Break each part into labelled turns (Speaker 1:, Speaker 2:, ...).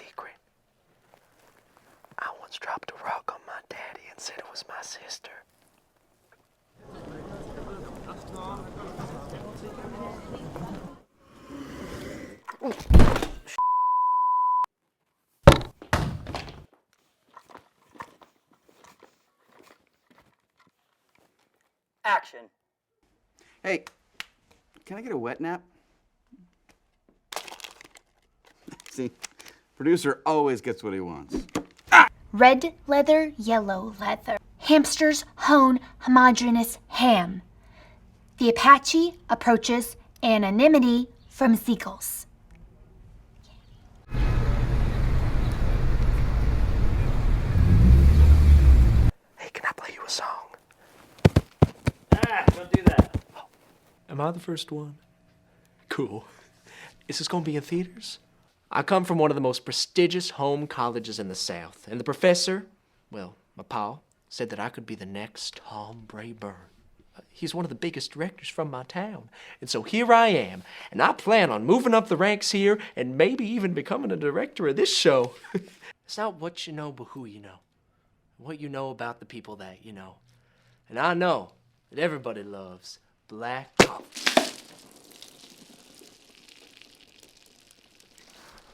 Speaker 1: secret? I once dropped a rock on my daddy and said it was my sister.
Speaker 2: Action.
Speaker 3: Hey, can I get a wet nap? See, producer always gets what he wants.
Speaker 4: Red leather, yellow leather. Hamsters hone homogeneous ham. The Apache approaches anonymity from seagulls.
Speaker 1: Hey, can I play you a song?
Speaker 2: Don't do that.
Speaker 1: Am I the first one? Cool. Is this gonna be in theaters? I come from one of the most prestigious home colleges in the South, and the professor, well, my pa, said that I could be the next Tom Brayburn. He's one of the biggest directors from my town, and so here I am, and I plan on moving up the ranks here and maybe even becoming a director of this show. It's not what you know, but who you know. What you know about the people that you know. And I know that everybody loves black coffee.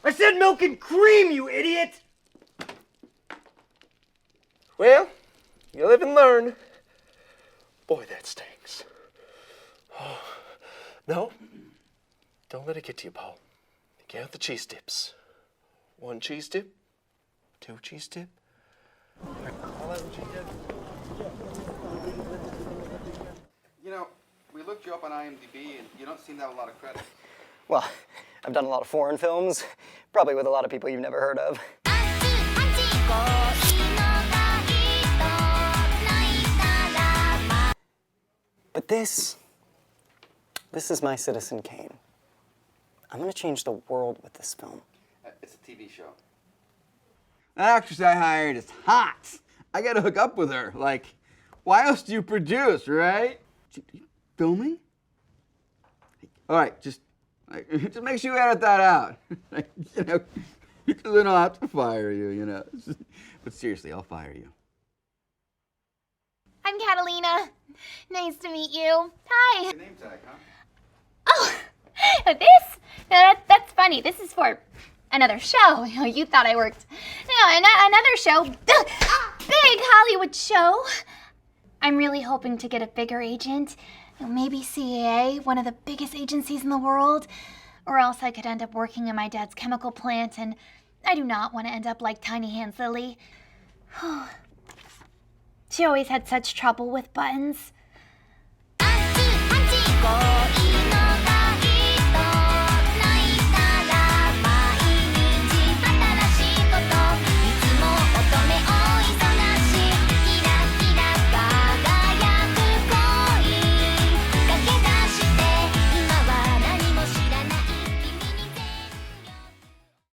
Speaker 2: I said milk and cream, you idiot!
Speaker 1: Well, you live and learn. Boy, that stinks. Oh, no, don't let it get to you, Paul. Get out the cheese dips. 1 cheese dip, 2 cheese dip.
Speaker 3: You know, we looked you up on IMDb and you don't seem to have a lot of credit.
Speaker 2: Well, I've done a lot of foreign films, probably with a lot of people you've never heard of. But this is my Citizen Kane. I'm gonna change the world with this film.
Speaker 3: It's a TV show. That actress I hired is hot. I gotta hook up with her. Like, why else do you produce, right? You filming? All right, just make sure you edit that out. You know, because then I'll have to fire you, you know. But seriously, I'll fire you.
Speaker 4: I'm Catalina. Nice to meet you. Hi.
Speaker 3: Your name tag, huh?
Speaker 4: Oh, this? No, that's funny. This is for another show. You thought I worked. No, another show. Big Hollywood show. I'm really hoping to get a bigger agent. Maybe CAA, one of the biggest agencies in the world. Or else I could end up working in my dad's chemical plant, and I do not want to end up like Tiny Hands Lily. She always had such trouble with buttons.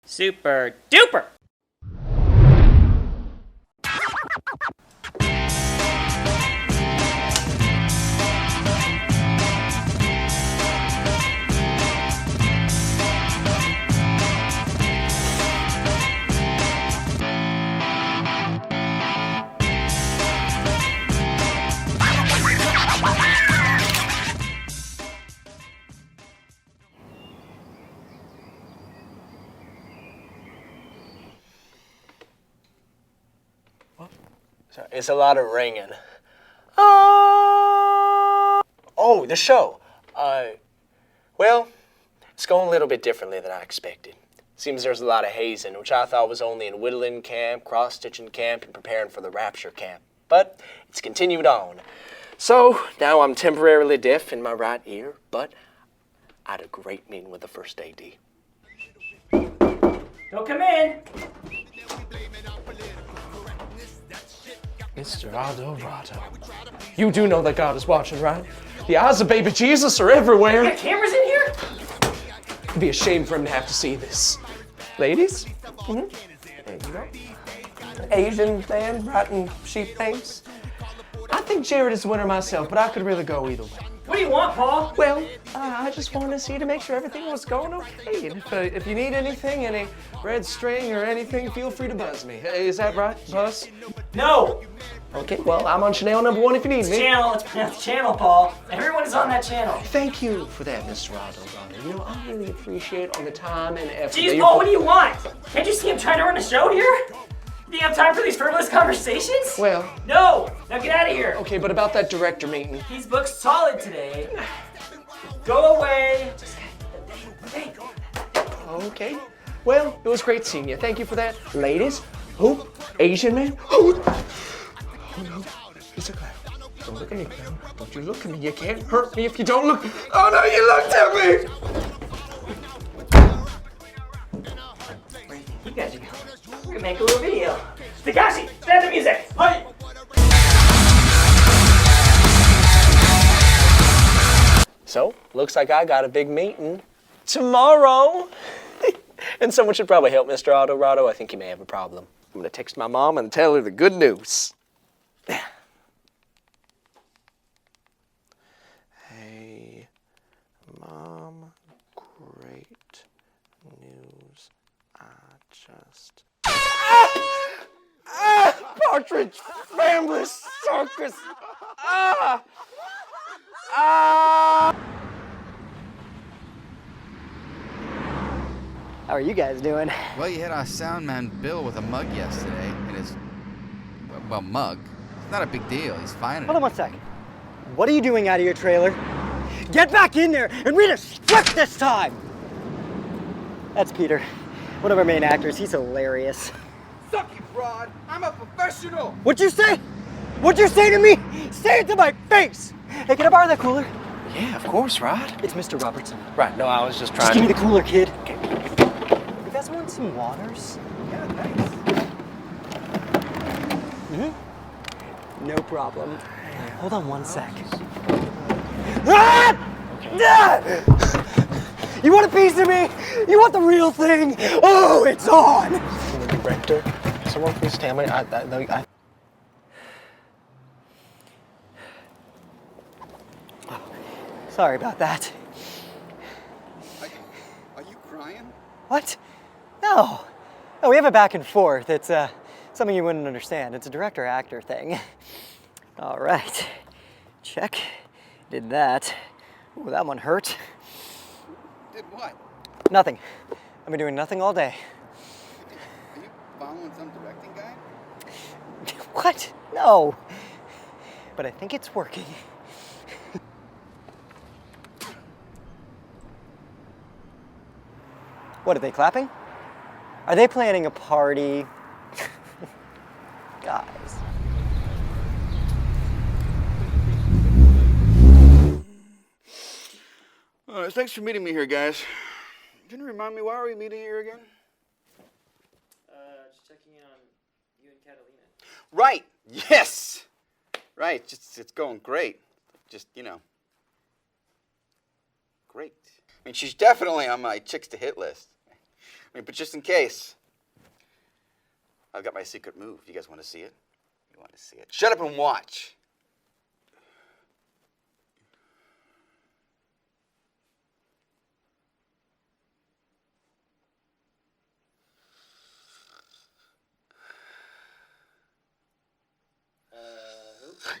Speaker 2: Super duper!
Speaker 1: It's a lot of ringing. Oh, the show. Well, it's going a little bit differently than I expected. Seems there's a lot of hazing, which I thought was only in whittling camp, cross-stitching camp, and preparing for the rapture camp. But it's continued on. So now I'm temporarily deaf in my right ear, but I had a great meeting with the first AD.
Speaker 2: Don't come in!
Speaker 1: Mr. Alvarado, you do know that God is watching, right? The eyes of baby Jesus are everywhere.
Speaker 2: Got cameras in here?
Speaker 1: It'd be a shame for him to have to see this. Ladies? Mm-hmm. There you go. Asian man writing sheep names. I think Jared is the winner myself, but I could really go either way.
Speaker 2: What are
Speaker 5: do you want, Paul?
Speaker 1: Well, I just wanted to see to make sure everything was going okay. And if you need anything, any red string or anything, feel free to buzz me. Hey, is that right, Buzz?
Speaker 5: No!
Speaker 1: Okay, well, I'm on Chanel number 1 if you need me.
Speaker 5: Channel, it's pronounced channel, Paul. Everyone is on that channel.
Speaker 1: Thank you for that, Mr. Otto. You know, I really appreciate all the time and effort.
Speaker 5: Jeez, Paul, what do you want? Can't you see I'm trying to run a show here? Do you have time for these frivolous conversations?
Speaker 1: Well,
Speaker 5: No! Now get out of here!
Speaker 1: okay, but about that director meeting.
Speaker 5: He's booked solid today. Go away!
Speaker 1: Okay. Well, it was great seeing you. Thank you for that. Ladies, who? Asian man? Who? Oh no, it's a clown. Don't look at me, clown. Don't you look at me. You can't hurt me if you don't look. Oh no, you looked at me!
Speaker 5: You guys are going. We're gonna make a little video. Takashi, stand the music! Hi!
Speaker 1: So, looks like I got a big meeting tomorrow. And someone should probably help Mr. Autorado. I think he may have a problem. I'm gonna text my mom and tell her the good news. Hey, Mom, great news. I just... Partridge Family Circus!
Speaker 2: How are you guys doing?
Speaker 6: Well, you hit our sound man Bill with a mug yesterday, and his, well, mug. It's not a big deal. He's fine.
Speaker 2: Hold on 1 second. What are you doing out of your trailer? Get back in there and read a script this time! That's Peter, one of our main actors. He's hilarious.
Speaker 3: Suck it, Rod. I'm a professional.
Speaker 2: What'd you say? What'd you say to me? Say it to my face! Hey, can I borrow that cooler?
Speaker 1: Yeah, of course, Rod.
Speaker 2: It's Mr. Robertson.
Speaker 1: Right, no, I was just
Speaker 2: Just
Speaker 1: trying
Speaker 2: give me
Speaker 1: to...
Speaker 2: the cooler, kid. You guys want some waters?
Speaker 3: Yeah, thanks.
Speaker 2: No problem. Hold on 1 sec. Ah! Ah! You want a piece of me? You want the real thing? Oh, it's on!
Speaker 1: Director, someone please tell me. I
Speaker 2: Sorry about that.
Speaker 3: Are you crying?
Speaker 2: What? No. No, we have a back and forth. It's something you wouldn't understand. It's a director-actor thing. All right. Check. Did that. Ooh, that one hurt.
Speaker 3: Did what?
Speaker 2: Nothing. I've been doing nothing all day.
Speaker 3: Are you following some directing guy?
Speaker 2: What? No. But I think it's working. What, are they clapping? Are they planning a party? Guys.
Speaker 3: Thanks for meeting me here, guys. Can you remind me, why are we meeting here again?
Speaker 5: Just checking in on you and Catalina.
Speaker 3: Right. Yes. Right. Just it's going great. Just, great. I mean, she's definitely on my chicks to hit list. I mean, but just in case, I've got my secret move. You guys want to see it? You want to see it? Shut up and watch.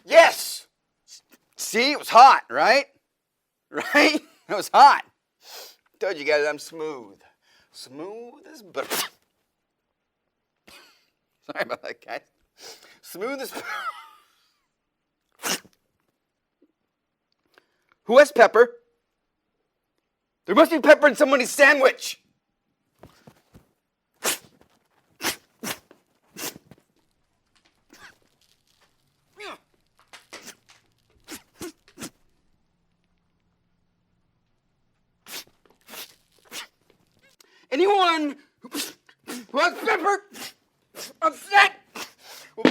Speaker 3: Yes! See, it was hot, right? Right? It was hot. Told you guys I'm smooth. Smooth as butter. Sorry about that, guys. Smooth as... Who has pepper? There must be pepper in somebody's sandwich. Anyone who has pepper upset will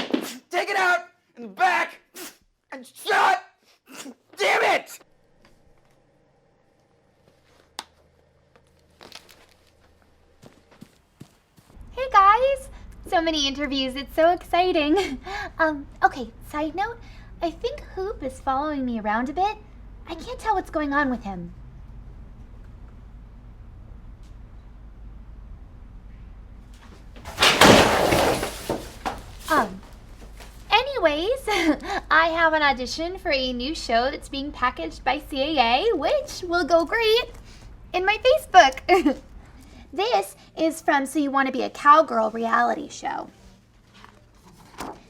Speaker 3: take it out in the back and shut. Damn it!
Speaker 4: Hey guys! So many interviews, it's so exciting. Okay, side note, I think Hoop is following me around a bit. I can't tell what's going on with him. Anyways, I have an audition for a new show that's being packaged by CAA, which will go great in my Facebook. This is from So You Want to Be a Cowgirl reality show.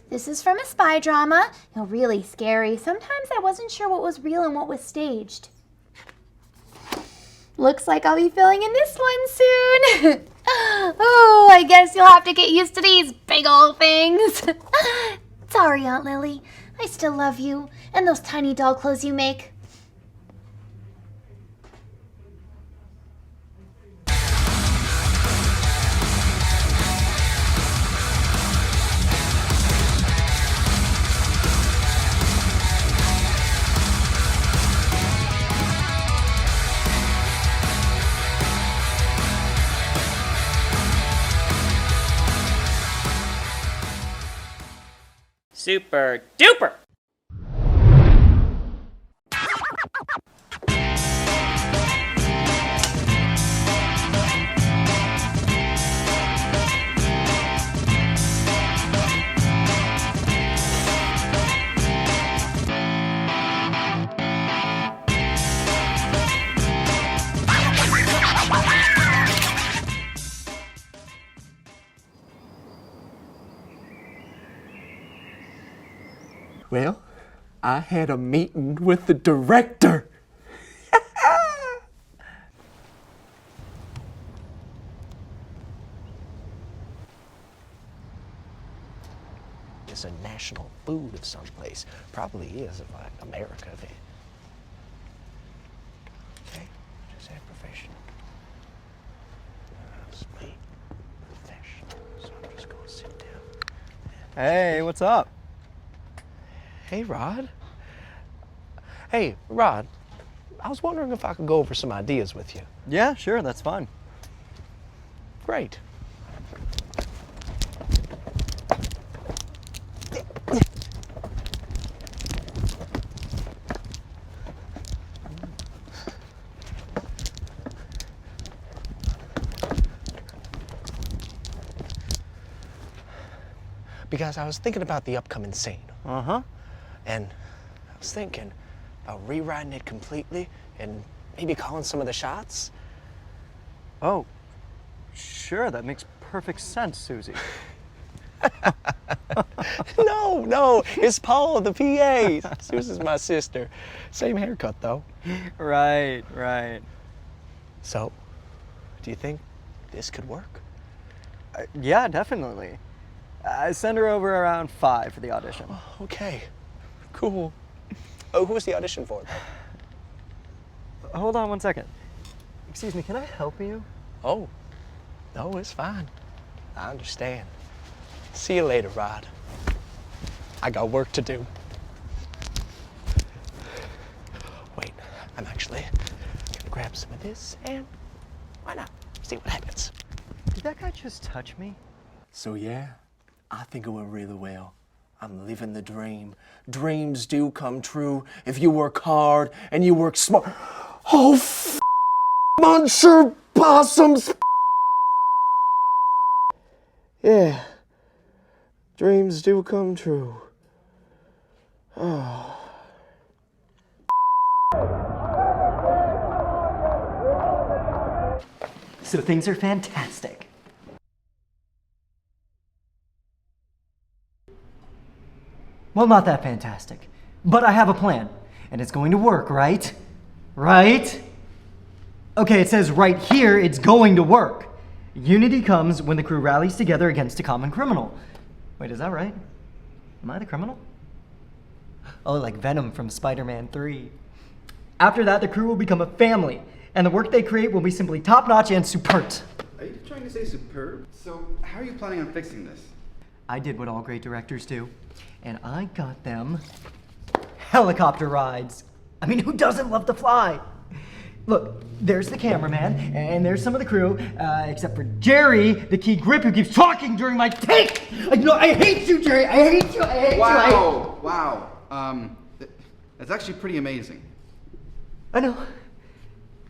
Speaker 4: This is from a spy drama. Really scary. Sometimes I wasn't sure what was real and what was staged. Looks like I'll be filling in this one soon. Oh, I guess you'll have to get used to these big old things. Sorry, Aunt Lily. I still love you and those tiny doll clothes you make.
Speaker 5: Super duper!
Speaker 1: Well, I had a meeting with the director. It's a national food of someplace. Probably is of like America. Okay, just say professional. Sleep professional. So I'm just gonna sit down.
Speaker 2: Hey, what's up?
Speaker 1: Hey, Rod. Hey, Rod. I was wondering if I could go over some ideas with you.
Speaker 2: Yeah, sure, that's fine.
Speaker 1: Great. Because I was thinking about the upcoming scene.
Speaker 2: Uh-huh.
Speaker 1: And I was thinking about rewriting it completely and maybe calling some of the shots.
Speaker 2: Oh, sure, that makes perfect sense, Susie.
Speaker 1: No, it's Paul, the PA. Susan's my sister. Same haircut, though.
Speaker 2: Right.
Speaker 1: So, do you think this could work?
Speaker 2: Yeah, definitely. I send her over around 5 for the audition.
Speaker 1: Okay, cool. Oh, who was the audition for?
Speaker 2: Hold on 1 second. Excuse me, can I help you?
Speaker 1: Oh, no, it's fine. I understand. See you later, Rod. I got work to do. Wait, I'm actually gonna grab some of this and why not? See what happens.
Speaker 2: Did that guy just touch me?
Speaker 1: So yeah, I think it went really well. I'm living the dream. Dreams do come true if you work hard and you work smart. Oh, muncher possums. Yeah, dreams do come true. Oh.
Speaker 2: So things are fantastic. Well, not that fantastic. But I have a plan. And it's going to work, right? Right? Okay, it says right here it's going to work. Unity comes when the crew rallies together against a common criminal. Wait, is that right? Am I the criminal? Oh, like Venom from Spider-Man 3. After that, the crew will become a family, and the work they create will be simply top-notch and superb.
Speaker 7: Are you trying to say superb? So, how are you planning on fixing this?
Speaker 2: I did what all great directors do, and I got them helicopter rides. I mean, who doesn't love to fly? Look, there's the cameraman, and there's some of the crew, except for Jerry, the key grip, who keeps talking during my take. I hate you, Jerry. I hate you.
Speaker 7: Wow. That's actually pretty amazing.
Speaker 2: I know.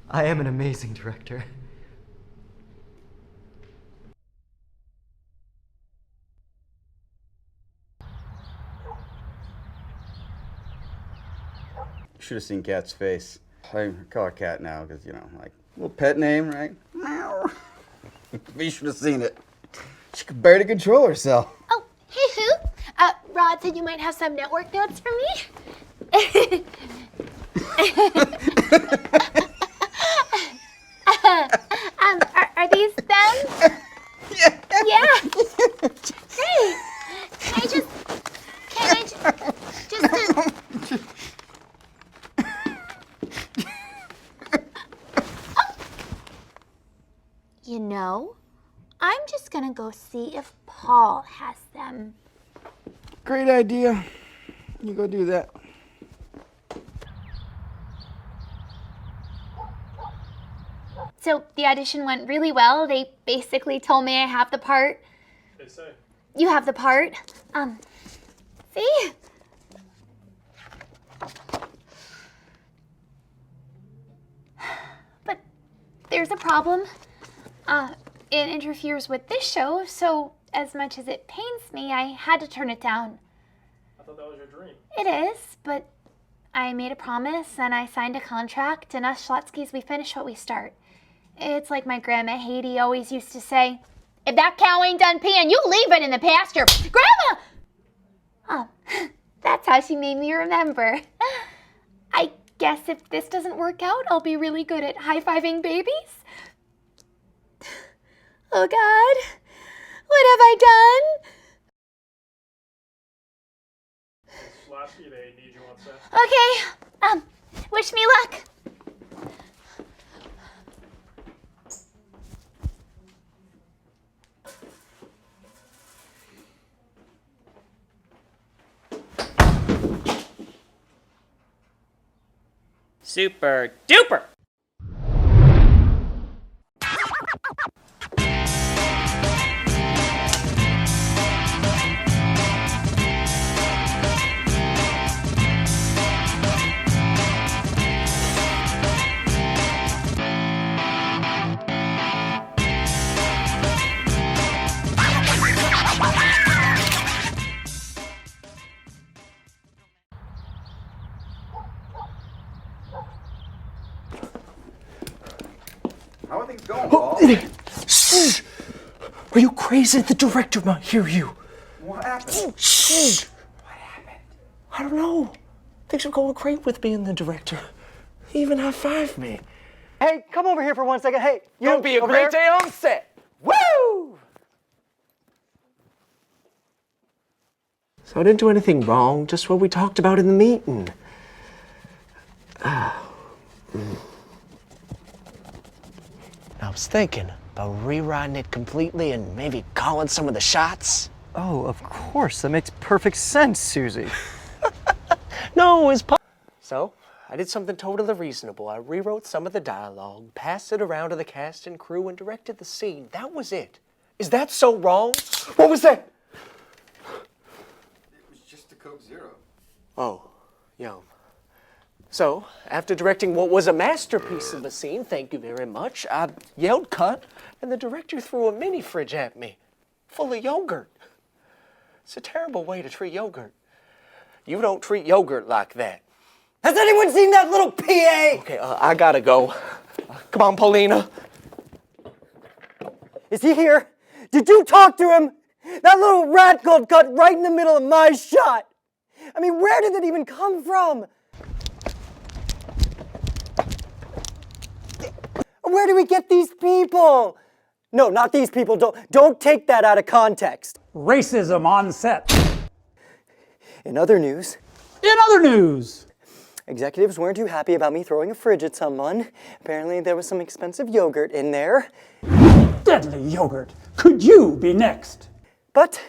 Speaker 2: I am an amazing director.
Speaker 3: You should have seen Cat's face. I call her Cat now because, you know, like, little pet name, right? Meow. But you should have seen it. She could barely control herself.
Speaker 4: Oh, hey, Who? Rod said you might have some network notes for me. Are these them? Yeah. Great. Can I just You know, I'm just gonna go see if Paul has them.
Speaker 3: Great idea. You go do that.
Speaker 4: So the audition went really well. They basically told me I have the part.
Speaker 5: They say.
Speaker 4: You have the part. See? But there's a problem. It interferes with this show, so as much as it pains me, I had to turn it down.
Speaker 5: I thought that was your dream.
Speaker 4: It is, but I made a promise and I signed a contract, and us Schlotzkys, we finish what we start. It's like my grandma Haiti always used to say, if that cow ain't done peeing, you leave it in the pasture. Grandma! Oh, that's how she made me remember. I guess if this doesn't work out, I'll be really good at high-fiving babies. Oh God, what have I done?
Speaker 5: Slashy, they need you on set.
Speaker 4: Okay, wish me luck.
Speaker 5: Super duper!
Speaker 3: How are things going, Paul?
Speaker 1: Shh! Are you crazy? The director might hear you.
Speaker 3: What happened?
Speaker 1: Shh! What happened? I don't know. Things are going great with me and the director. He even high-fived me.
Speaker 2: Hey, come over here for 1 second. Hey, you
Speaker 1: It'll be a
Speaker 2: over
Speaker 1: great
Speaker 2: there?
Speaker 1: day on set. Woo! So I didn't do anything wrong, just what we talked about in the meeting. I was thinking about rewriting it completely and maybe calling some of the shots.
Speaker 2: Oh, of course. That makes perfect sense, Susie.
Speaker 1: No, it's So, I did something totally reasonable. I rewrote some of the dialogue, passed it around to the cast and crew, and directed the scene. That was it. Is that so wrong? What was that?
Speaker 3: It was just a Coke Zero.
Speaker 1: Oh, yum. So, after directing what was a masterpiece of a scene, thank you very much, I yelled cut, and the director threw a mini fridge at me, full of yogurt. It's a terrible way to treat yogurt. You don't treat yogurt like that.
Speaker 2: Has anyone seen that little PA?
Speaker 1: Okay, I gotta go. Come on, Paulina.
Speaker 2: Is he here? Did you talk to him? That little rat got cut right in the middle of my shot. I mean, where did it even come from? Where do we get these people? No, not these people. Don't take that out of context.
Speaker 8: Racism on set.
Speaker 2: In other news, executives weren't too happy about me throwing a fridge at someone. Apparently there was some expensive yogurt in there.
Speaker 8: Deadly yogurt. Could you be next?
Speaker 2: But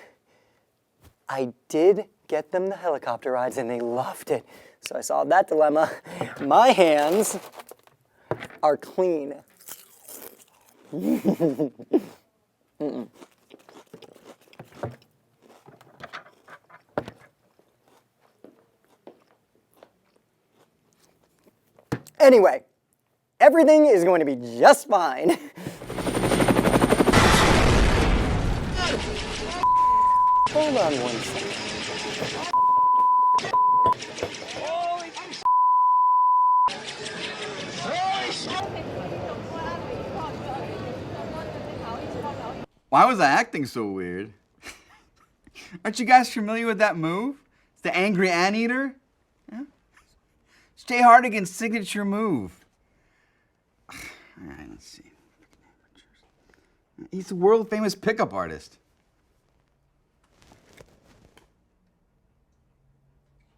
Speaker 2: I did get them the helicopter rides and they loved it. So I solved that dilemma. My hands are clean. Anyway, everything is going to be just fine. Hold on one second.
Speaker 3: Why was I acting so weird? Aren't you guys familiar with that move? It's the angry anteater. Yeah? It's Jay Hardigan's signature move. All right, let's see. He's a world famous pickup artist.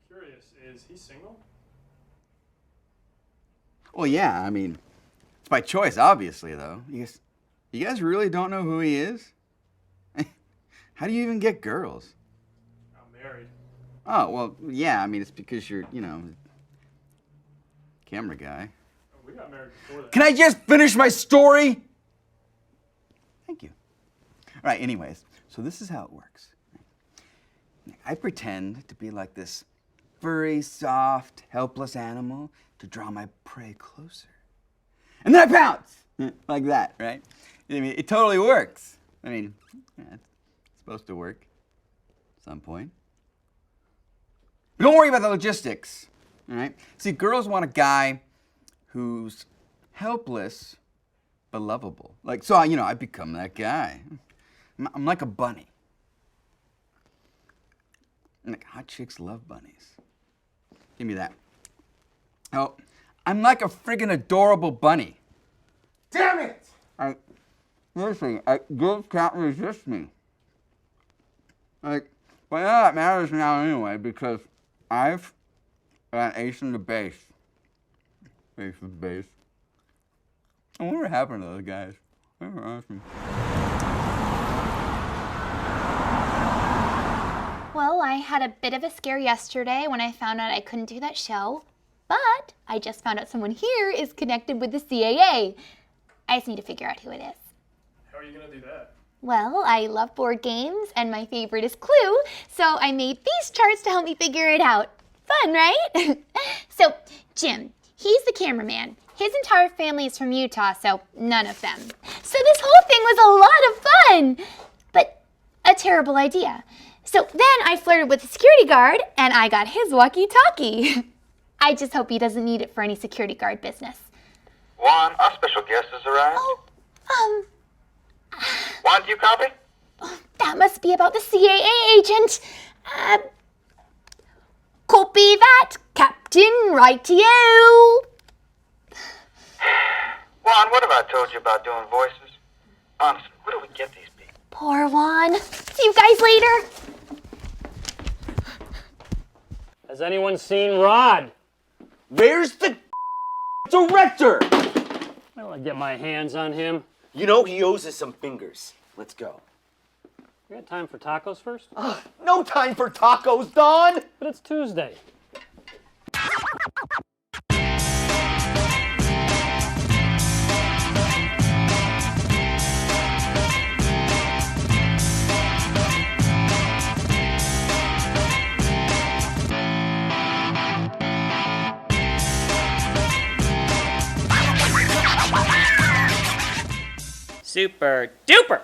Speaker 9: Curious, is he single?
Speaker 3: Well, yeah, I mean, it's by choice, obviously, though. You guys really don't know who he is? How do you even get girls?
Speaker 9: I'm married.
Speaker 3: Oh, well, yeah, I mean, it's because you're, camera guy.
Speaker 9: We got married before that.
Speaker 3: Can I just finish my story? Thank you. All right, anyways, so this is how it works. I pretend to be like this furry, soft, helpless animal to draw my prey closer. And then I pounce! Like that, right? I mean, it totally works. I mean, yeah, it's supposed to work at some point. But don't worry about the logistics, all right? See, girls want a guy who's helpless but lovable. Like, so, I become that guy. I'm like a bunny. And like, hot chicks love bunnies. Give me that. Oh, I'm like a friggin' adorable bunny.
Speaker 10: Damn it!
Speaker 3: Listen, girls can't resist me. Like, but none of that matters now anyway, because I've got an ace in the base. Ace in the base. I wonder what happened to those guys. Never asked me.
Speaker 4: Well, I had a bit of a scare yesterday when I found out I couldn't do that show. But I just found out someone here is connected with the CAA. I just need to figure out who it is.
Speaker 9: How are you gonna do that?
Speaker 4: Well, I love board games, and my favorite is Clue, so I made these charts to help me figure it out. Fun, right? So, Jim, he's the cameraman. His entire family is from Utah, so none of them. So this whole thing was a lot of fun, but a terrible idea. So then I flirted with the security guard, and I got his walkie-talkie. I just hope he doesn't need it for any security guard business.
Speaker 10: Juan, our special guest has arrived.
Speaker 4: Oh,
Speaker 10: Juan, do you copy?
Speaker 4: that must be about the CAA agent. Copy that, Captain, right to you.
Speaker 10: Juan, what have I told you about doing voices? Honestly, where do we get these people?
Speaker 4: Poor Juan. See you guys later.
Speaker 5: Has anyone seen Rod?
Speaker 11: Where's the director?
Speaker 5: Well, I get my hands on him.
Speaker 11: You know he owes us some fingers. Let's go.
Speaker 5: You got time for tacos first?
Speaker 11: No time for tacos, Don!
Speaker 5: But it's Tuesday. Super duper!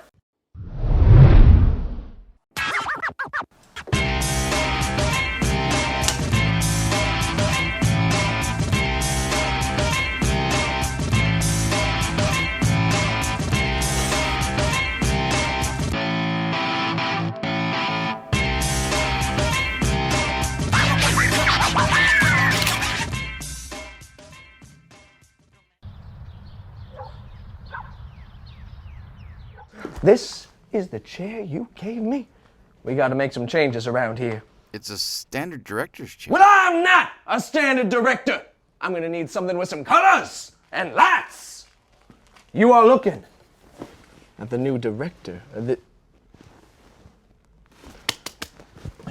Speaker 1: This is the chair you gave me? We gotta make some changes around here.
Speaker 6: It's a standard director's chair.
Speaker 1: Well, I'm not a standard director. I'm gonna need something with some colors and lights. You are looking at the new director of the...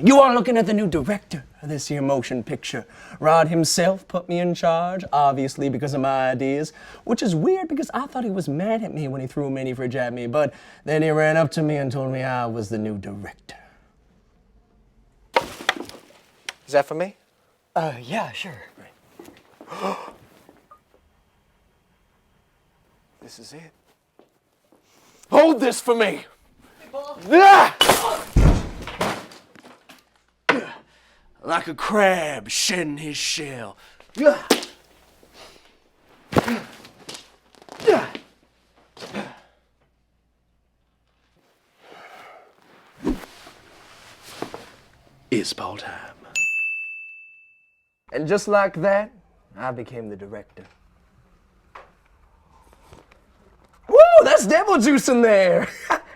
Speaker 1: You are looking at the new director of this here motion picture. Rod himself put me in charge, obviously because of my ideas, which is weird because I thought he was mad at me when he threw a mini fridge at me, but then he ran up to me and told me I was the new director. Is that for me?
Speaker 2: Yeah, sure.
Speaker 1: This is it. Hold this for me. Ah! Like a crab shedding his shell. It's ball time. And just like that, I became the director. Woo, that's devil juice in there.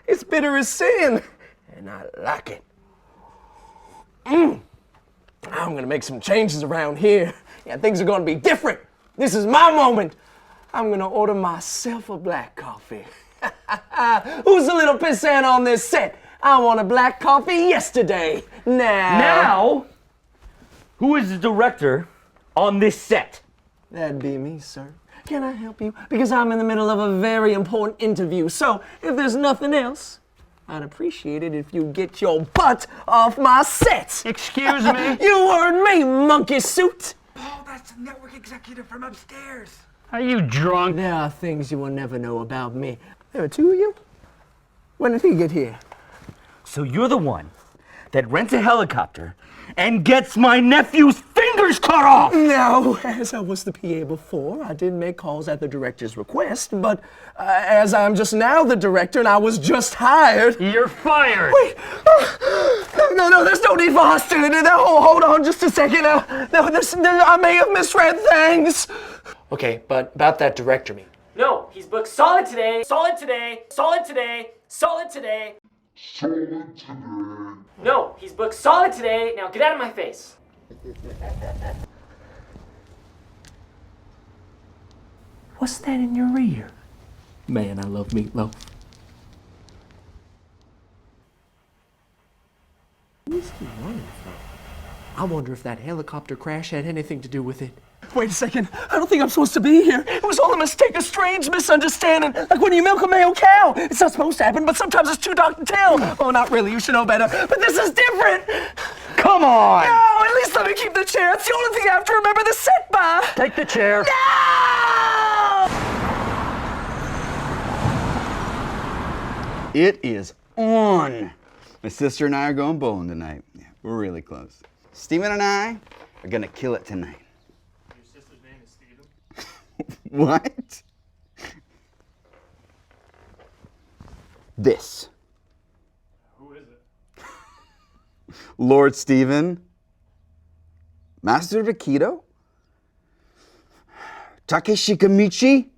Speaker 1: It's bitter as sin, and I like it. I'm gonna make some changes around here. Yeah, things are gonna be different. This is my moment. I'm gonna order myself a black coffee. Who's a little pissant on this set? I want a black coffee yesterday.
Speaker 11: Now? Who is the director on this set?
Speaker 1: That'd be me, sir. Can I help you? Because I'm in the middle of a very important interview. So, if there's nothing else, I'd appreciate it if you get your butt off my set.
Speaker 11: Excuse me?
Speaker 1: You heard me, monkey suit.
Speaker 6: Oh, that's the network executive from upstairs.
Speaker 11: Are you drunk?
Speaker 1: There are things you will never know about me. There are two of you? When did he get here?
Speaker 11: So you're the one that rents a helicopter and gets my nephew's fingers cut off!
Speaker 1: Now, as I was the PA before, I did make calls at the director's request, but as I'm just now the director and I was just hired...
Speaker 11: You're fired!
Speaker 1: Wait! No, there's no need for hostility. Hold on just a second. I may have misread things. Okay, but about that director meeting.
Speaker 5: No, he's booked solid today, solid today, solid today, solid today. Solid today. No, he's booked solid today. Now get out of my face.
Speaker 1: What's that in your ear? Man, I love meatloaf. Who's he running from? I wonder if that helicopter crash had anything to do with it. Wait a second. I don't think I'm supposed to be here. It was all a mistake, a strange misunderstanding. Like when you milk a male cow. It's not supposed to happen, but sometimes it's too dark to tell. Oh, not really. You should know better. But this is different.
Speaker 11: Come on!
Speaker 1: No, at least let me keep the chair. It's the only thing I have to remember the set by.
Speaker 11: Take the chair.
Speaker 1: No!
Speaker 3: It is on. My sister and I are going bowling tonight. Yeah, we're really close. Steven and I are gonna kill it tonight.
Speaker 9: Your sister's name is Steven?
Speaker 3: What? This.
Speaker 9: Who is it?
Speaker 3: Lord Steven. Master of Aikido. Takeshi Kamichi.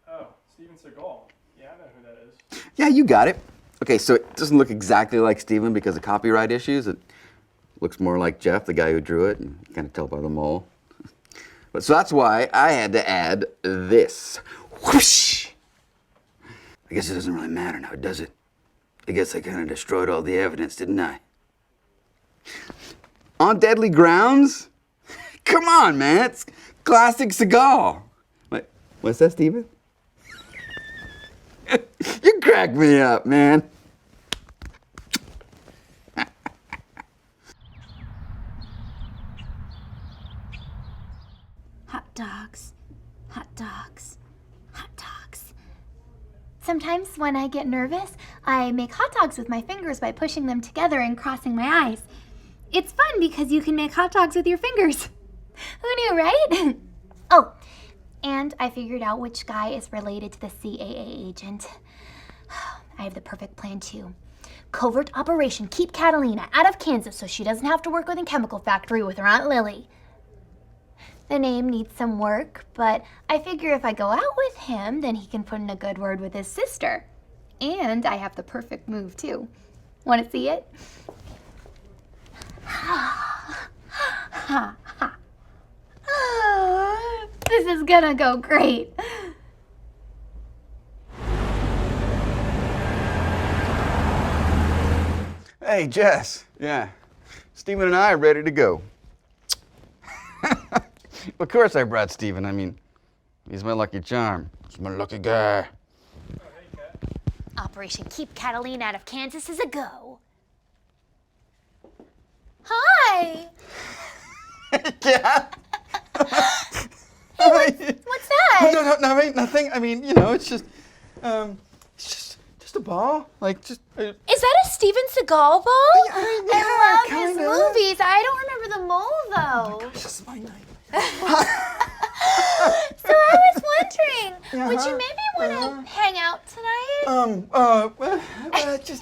Speaker 9: Oh, Steven Seagal. Yeah, I know who that is.
Speaker 3: Yeah, you got it. Okay, so it doesn't look exactly like Steven because of copyright issues. It looks more like Jeff, the guy who drew it, and you kind of tell by the mole. But so that's why I had to add this. Whoosh! I guess it doesn't really matter now, does it? I guess I kind of destroyed all the evidence, didn't I? On deadly grounds? Come on, man, it's classic Seagal. What's that, Steven? You crack me up, man.
Speaker 4: Hot dogs, hot dogs, hot dogs. Sometimes when I get nervous, I make hot dogs with my fingers by pushing them together and crossing my eyes. It's fun because you can make hot dogs with your fingers. Who knew, right? Oh, and I figured out which guy is related to the CAA agent. I have the perfect plan too. Covert operation, keep Catalina out of Kansas so she doesn't have to work with a chemical factory with her Aunt Lily. The name needs some work, but I figure if I go out with him, then he can put in a good word with his sister. And I have the perfect move too. Want to see it? This is gonna go great.
Speaker 3: Hey, Jess. Yeah. Steven and I are ready to go. Of course I brought Steven. I mean, he's my lucky charm. He's my lucky guy.
Speaker 4: Operation Keep Catalina Out of Kansas is a go. Hi.
Speaker 3: Yeah.
Speaker 4: What's that?
Speaker 3: No, nothing. I mean, you know, it's just a ball. Like, just.
Speaker 4: Is that a Steven Seagal ball? I love his
Speaker 3: kinda.
Speaker 4: movies. I don't remember the mole though.
Speaker 3: Gosh, this is my night.
Speaker 4: So I was wondering, would you maybe want to hang out tonight?
Speaker 3: Just.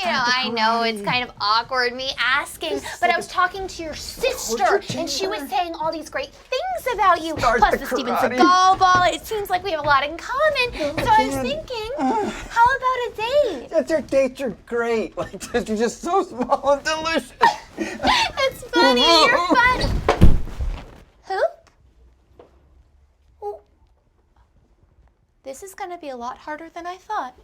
Speaker 4: I know it's kind of awkward me asking, but I was talking to your sister, and she was saying all these great things about you. Plus the Steven Seagal ball. It seems like we have a lot in common. So I was thinking, how about a date?
Speaker 3: Their dates are great. Like, they're just so small and delicious.
Speaker 4: That's funny. You're fun. Who? Oh. This is going to be a lot harder than I thought.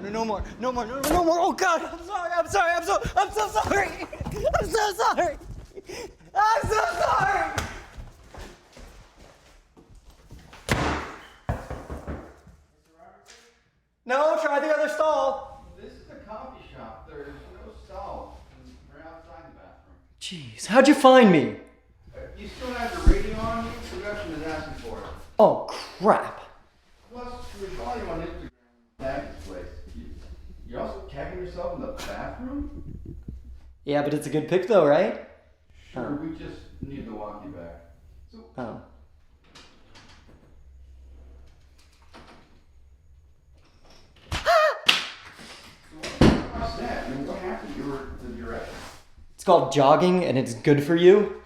Speaker 2: No more. Oh God, I'm sorry. I'm so sorry. I'm so sorry. No, try the other stall.
Speaker 3: This is a coffee shop. There's no stall. We're outside the bathroom.
Speaker 2: Jeez, how'd you find me?
Speaker 3: You still have the radio on you? Production is asking for it.
Speaker 2: Oh crap.
Speaker 3: Plus, we follow you on Instagram. Tag this place. You're also tagging yourself in the bathroom?
Speaker 2: Yeah, but it's a good pic though, right?
Speaker 3: Sure, we just need to walk you back. So,
Speaker 2: Oh.
Speaker 3: what's that? I mean, what happened? You were the director.
Speaker 2: It's called jogging and it's good for you.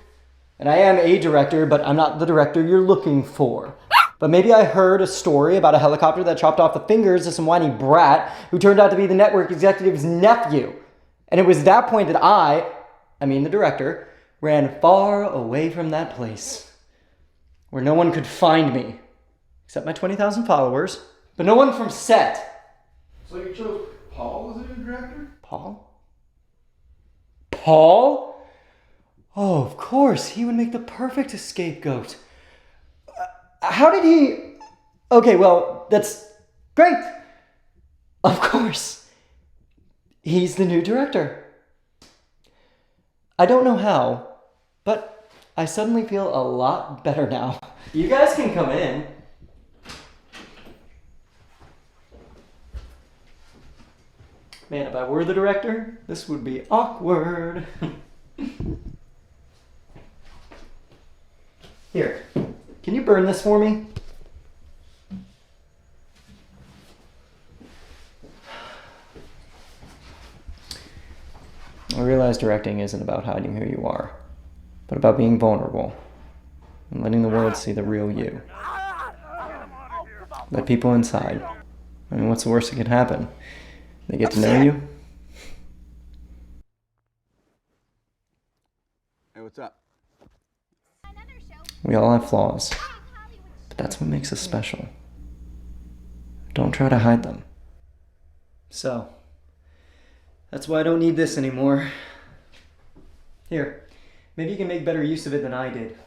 Speaker 2: And I am a director, but I'm not the director you're looking for. But maybe I heard a story about a helicopter that chopped off the fingers of some whiny brat who turned out to be the network executive's nephew. And it was at that point that the director, ran far away from that place. Where no one could find me. Except my 20,000 followers. But no one from set.
Speaker 3: So you chose Paul as a new director?
Speaker 2: Paul? Paul? Oh, of course. He would make the perfect scapegoat. How did he... Okay, well, that's great. Of course. He's the new director. I don't know how, but I suddenly feel a lot better now. You guys can come in. Man, if I were the director, this would be awkward. Here, can you burn this for me? I realize directing isn't about hiding who you are, but about being vulnerable and letting the world see the real you. Let people inside. I mean, what's the worst that can happen? They get to know you.
Speaker 3: Hey, what's up?
Speaker 2: We all have flaws, but that's what makes us special. Don't try to hide them. So, that's why I don't need this anymore. Here, maybe you can make better use of it than I did.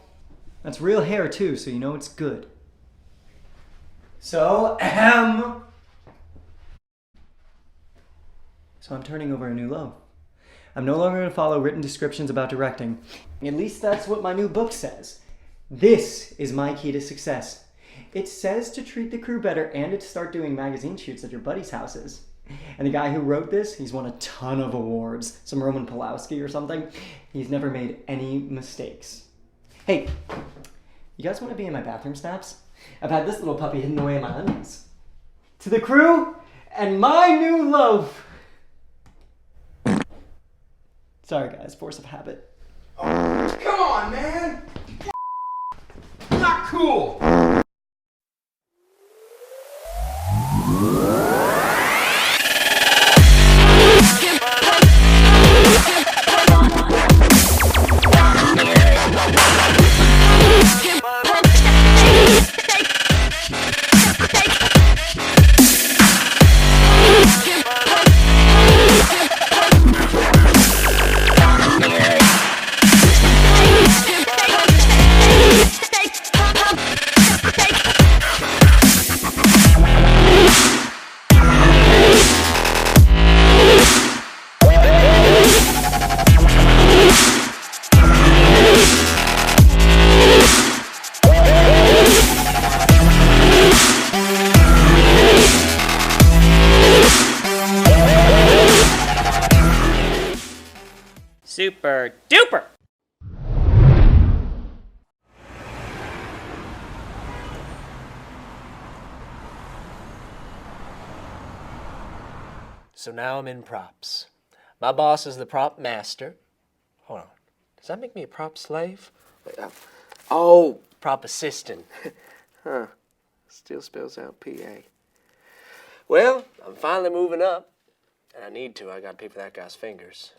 Speaker 2: That's real hair too, so you know it's good. So I'm turning over a new loaf. I'm no longer going to follow written descriptions about directing. At least that's what my new book says. This is my key to success. It says to treat the crew better and to start doing magazine shoots at your buddies' houses. And the guy who wrote this, he's won a ton of awards. Some Roman Pulowski or something. He's never made any mistakes. Hey, you guys want to be in my bathroom snaps? I've had this little puppy hidden away in my undies. To the crew and my new loaf. Sorry guys, force of habit.
Speaker 3: Oh, come on, man! Not cool!
Speaker 5: Super duper!
Speaker 1: So now I'm in props. My boss is the prop master. Hold on. Does that make me a prop slave? Wait, oh, prop assistant. Huh. Still spells out PA. Well, I'm finally moving up. And I need to. I gotta pay for that guy's fingers.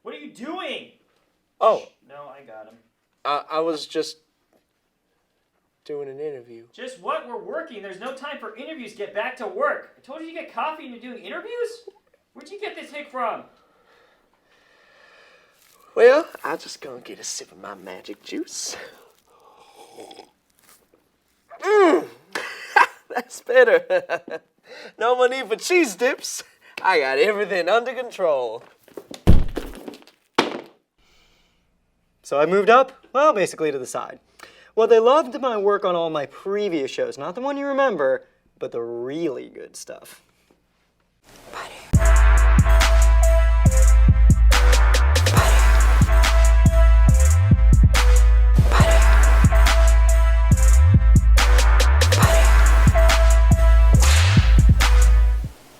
Speaker 5: What are you doing?
Speaker 1: Oh,
Speaker 5: No, I got him.
Speaker 1: I was just doing an interview.
Speaker 5: Just what? We're working. There's no time for interviews. Get back to work. I told you to get coffee and you're doing interviews? Where'd you get this hick from?
Speaker 1: Well, I just gonna get a sip of my magic juice. That's better. No more need for cheese dips. I got everything under control.
Speaker 2: So I moved up, well, basically to the side. Well, they loved my work on all my previous shows, not the one you remember, but the really good stuff.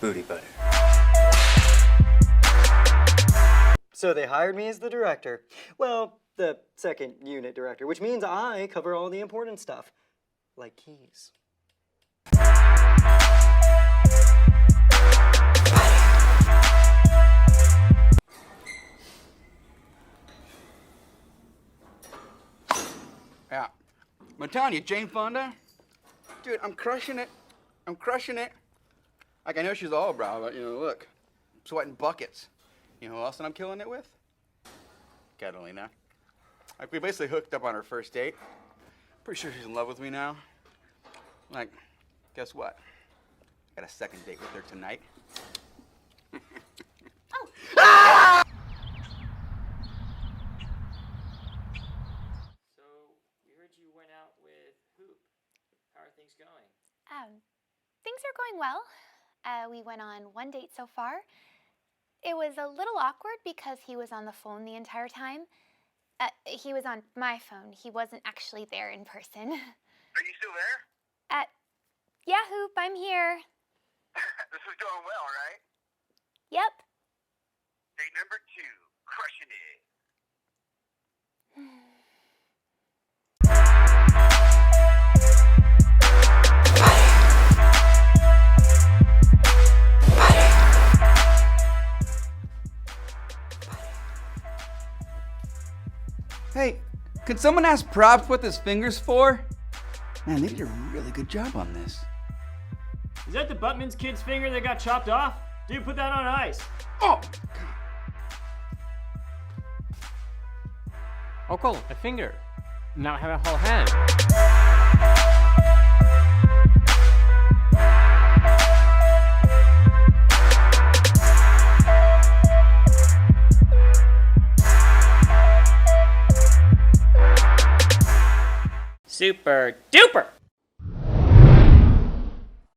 Speaker 11: Booty butter.
Speaker 2: So they hired me as the director. Well, the second unit director, which means I cover all the important stuff, like keys.
Speaker 3: Yeah. I'm telling you, Jane Fonda, dude, I'm crushing it. I'm crushing it. Like, I know she's all brow, but, you know, look, I'm sweating buckets. You know who else that I'm killing it with? Catalina. Like, we basically hooked up on our first date. Pretty sure she's in love with me now. Like, guess what? Got a second date with her tonight.
Speaker 5: So, we heard you went out with Hoop. How are things going?
Speaker 4: Things are going well. We went on one date so far. It was a little awkward because he was on the phone the entire time. He was on my phone. He wasn't actually there in person.
Speaker 10: Are you still there?
Speaker 4: Yeah, Hoop, I'm here.
Speaker 10: This is going well, right?
Speaker 4: Yep.
Speaker 10: Date number 2, crushing it.
Speaker 3: Hey, could someone ask Props what this finger's for? Man, they did a really good job on this.
Speaker 5: Is that the Buttman's kid's finger that got chopped off? Dude, put that on ice.
Speaker 3: Oh!
Speaker 12: Oh, cool, a finger. Now I have a whole hand.
Speaker 5: Super duper!